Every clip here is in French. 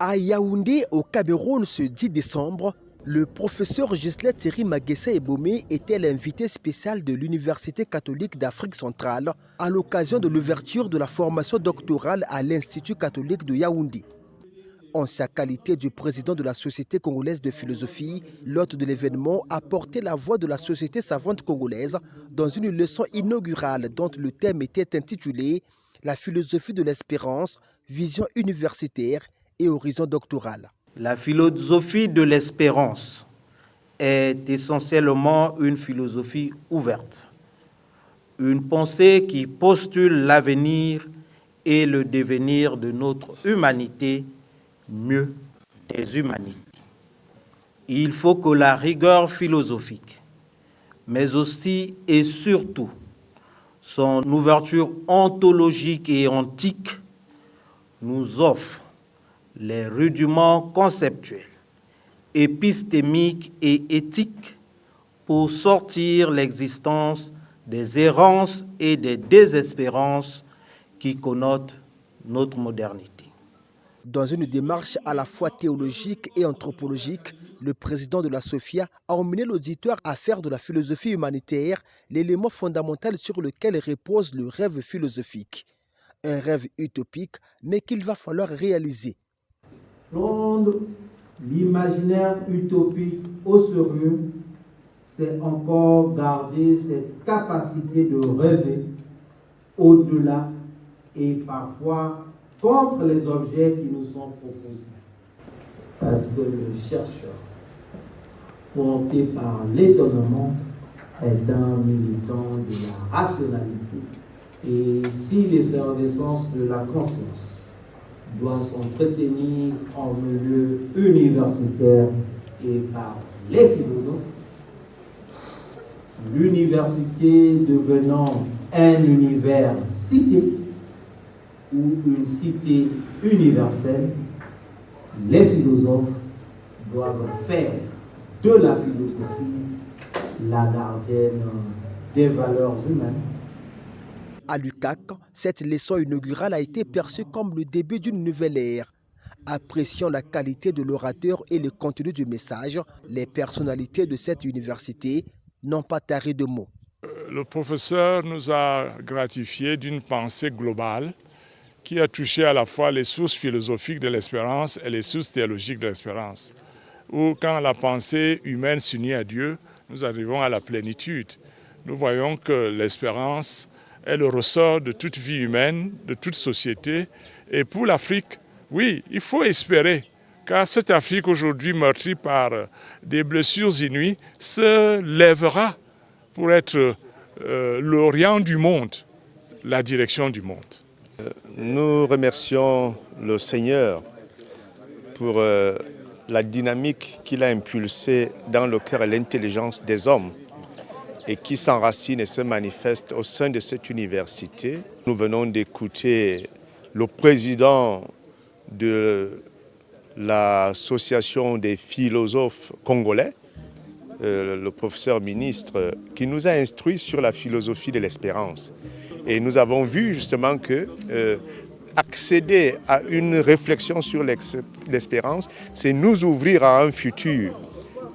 À Yaoundé, au Cameroun, ce 10 décembre, le professeur Ghislain Thierry Magessa Ebomé était l'invité spécial de l'Université catholique d'Afrique centrale à l'occasion de l'ouverture de la formation doctorale à l'Institut catholique de Yaoundé. En sa qualité de président de la Société congolaise de philosophie, l'hôte de l'événement a porté la voix de la société savante congolaise dans une leçon inaugurale dont le thème était intitulé « La philosophie de l'espérance, vision universitaire et horizon doctoral ». La philosophie de l'espérance est essentiellement une philosophie ouverte, une pensée qui postule l'avenir et le devenir de notre humanité, mieux des humanités. Il faut que la rigueur philosophique, mais aussi et surtout son ouverture ontologique et antique, nous offre les rudiments conceptuels, épistémiques et éthiques pour sortir l'existence des errances et des désespérances qui connotent notre modernité. Dans une démarche à la fois théologique et anthropologique, le président de la SOFIA a emmené l'auditoire à faire de la philosophie humanitaire l'élément fondamental sur lequel repose le rêve philosophique. Un rêve utopique, mais qu'il va falloir réaliser. Prendre l'imaginaire utopique au sérieux, c'est encore garder cette capacité de rêver au-delà et parfois contre les objets qui nous sont proposés. Parce que le chercheur, porté par l'étonnement, est un militant de la rationalité. Et si l'effervescence de la conscience doit s'entretenir en milieu universitaire et par les philosophes, l'université devenant un univers cité ou une cité universelle, les philosophes doivent faire de la philosophie la gardienne des valeurs humaines. À l'UCAC, cette leçon inaugurale a été perçue comme le début d'une nouvelle ère. Appréciant la qualité de l'orateur et le contenu du message, les personnalités de cette université n'ont pas taré de mots. Le professeur nous a gratifié d'une pensée globale qui a touché à la fois les sources philosophiques de l'espérance et les sources théologiques de l'espérance. Où quand la pensée humaine s'unit à Dieu, nous arrivons à la plénitude. Nous voyons que l'espérance est le ressort de toute vie humaine, de toute société. Et pour l'Afrique, oui, il faut espérer, car cette Afrique aujourd'hui meurtrie par des blessures inouïes se lèvera pour être l'Orient du monde, la direction du monde. Nous remercions le Seigneur pour la dynamique qu'il a impulsée dans le cœur et l'intelligence des hommes et qui s'enracine et se manifeste au sein de cette université. Nous venons d'écouter le président de l'association des philosophes congolais, le professeur ministre, qui nous a instruit sur la philosophie de l'espérance. Et nous avons vu justement que accéder à une réflexion sur l'espérance, c'est nous ouvrir à un futur,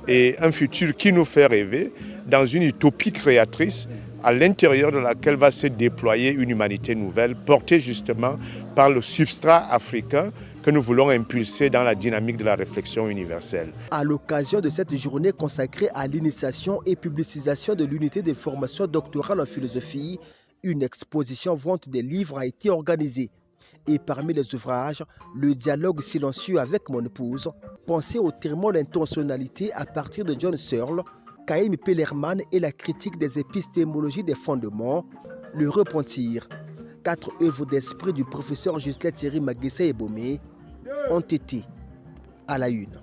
et un futur qui nous fait rêver dans une utopie créatrice à l'intérieur de laquelle va se déployer une humanité nouvelle, portée justement par le substrat africain que nous voulons impulser dans la dynamique de la réflexion universelle. À l'occasion de cette journée consacrée à l'initiation et publicisation de l'unité de formation doctorale en philosophie, une exposition vente des livres a été organisée. Et parmi les ouvrages, le dialogue silencieux avec mon épouse, pensée au terme l'intentionnalité à partir de John Searle, Chaim Pellerman et la critique des épistémologies des fondements, le repentir. 4 œuvres d'esprit du professeur Ghislain Thierry Magessa Ebomé ont été à la une.